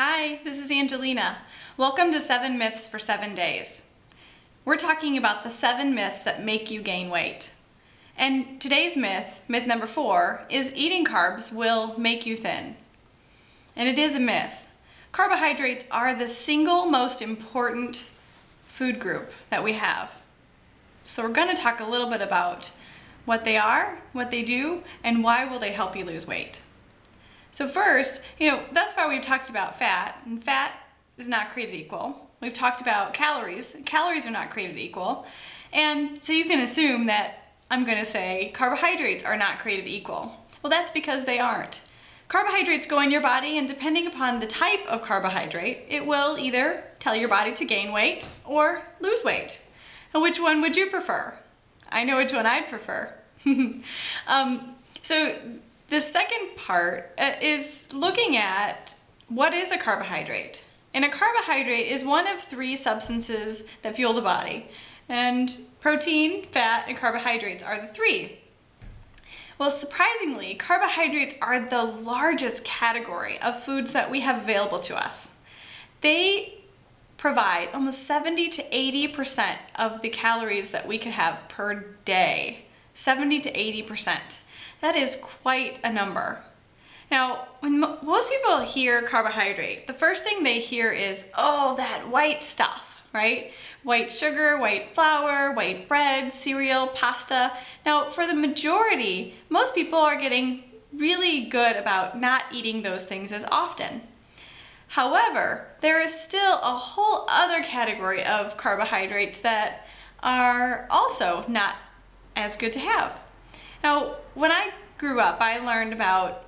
Hi, this is Angelina. Welcome to 7 Myths for 7 Days. We're talking about the 7 myths that make you gain weight. And today's myth, myth number 4, is eating carbs will make you thin. And it is a myth. Carbohydrates are the single most important food group that we have. So we're going to talk a little bit about what they are, what they do, and why will they help you lose weight. So first, thus far we've talked about fat, and fat is not created equal. We've talked about calories. Calories are not created equal. And so you can assume that I'm going to say carbohydrates are not created equal. Well, that's because they aren't. Carbohydrates go in your body, and depending upon the type of carbohydrate, it will either tell your body to gain weight or lose weight. And which one would you prefer? I know which one I'd prefer. So the second part is looking at what is a carbohydrate. And a carbohydrate is one of 3 substances that fuel the body. And protein, fat, and carbohydrates are the 3. Well, surprisingly, carbohydrates are the largest category of foods that we have available to us. They provide almost 70 to 80% of the calories that we could have per day. 70 to 80%. That is quite a number. Now, when most people hear carbohydrate, the first thing they hear is, oh, that white stuff, right? White sugar, white flour, white bread, cereal, pasta. Now, for the majority, most people are getting really good about not eating those things as often. However, there is still a whole other category of carbohydrates that are also not as good to have. Now, when I grew up, I learned about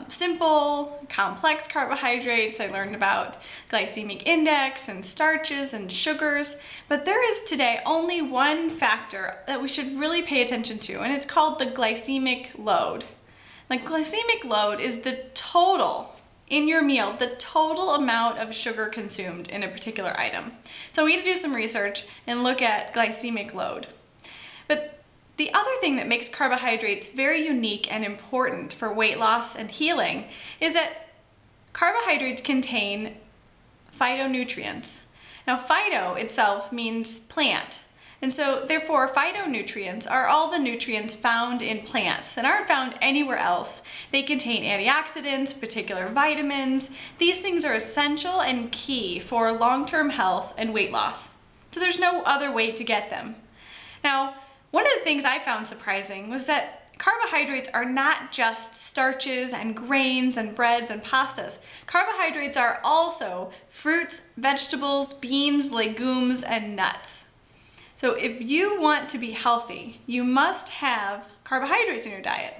simple, complex carbohydrates. I learned about glycemic index and starches and sugars, but there is today only one factor that we should really pay attention to, and it's called the glycemic load. The glycemic load is the total in your meal, the total amount of sugar consumed in a particular item. So we need to do some research and look at glycemic load. But the other thing that makes carbohydrates very unique and important for weight loss and healing is that carbohydrates contain phytonutrients. Now, phyto itself means plant, and so therefore phytonutrients are all the nutrients found in plants that aren't found anywhere else. They contain antioxidants, particular vitamins. These things are essential and key for long-term health and weight loss. So there's no other way to get them. Now, one of the things I found surprising was that carbohydrates are not just starches and grains and breads and pastas. Carbohydrates are also fruits, vegetables, beans, legumes, and nuts. So if you want to be healthy, you must have carbohydrates in your diet.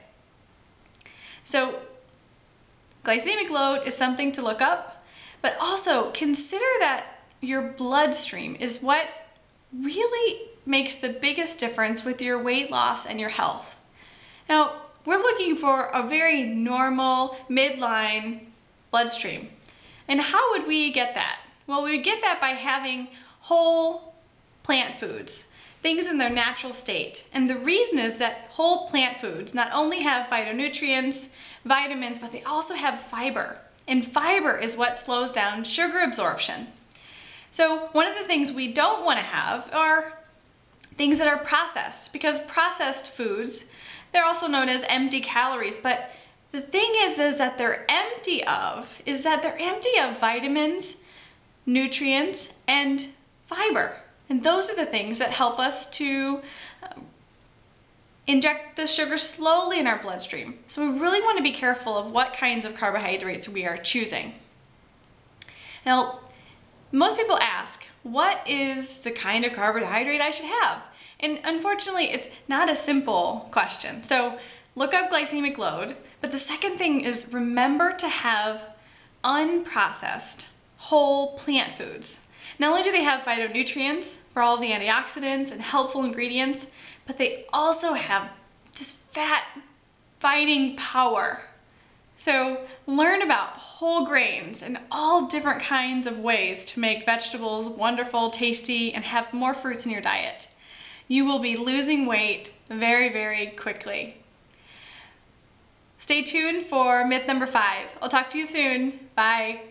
So glycemic load is something to look up, but also consider that your bloodstream is what really makes the biggest difference with your weight loss and your health. Now, we're looking for a very normal midline bloodstream. And how would we get that? Well, we would get that by having whole plant foods, things in their natural state. And the reason is that whole plant foods not only have phytonutrients, vitamins, but they also have fiber. And fiber is what slows down sugar absorption. So one of the things we don't want to have are things that are processed, because processed foods, they're also known as empty calories, but the thing is that they're empty of vitamins, nutrients, and fiber. And those are the things that help us to inject the sugar slowly in our bloodstream. So we really want to be careful of what kinds of carbohydrates we are choosing. Now, most people ask, what is the kind of carbohydrate I should have? And unfortunately, it's not a simple question. So look up glycemic load, but the second thing is remember to have unprocessed whole plant foods. Not only do they have phytonutrients for all the antioxidants and helpful ingredients, but they also have just fat fighting power. So learn about whole grains and all different kinds of ways to make vegetables wonderful, tasty, and have more fruits in your diet. You will be losing weight very, very quickly. Stay tuned for myth number 5. I'll talk to you soon. Bye.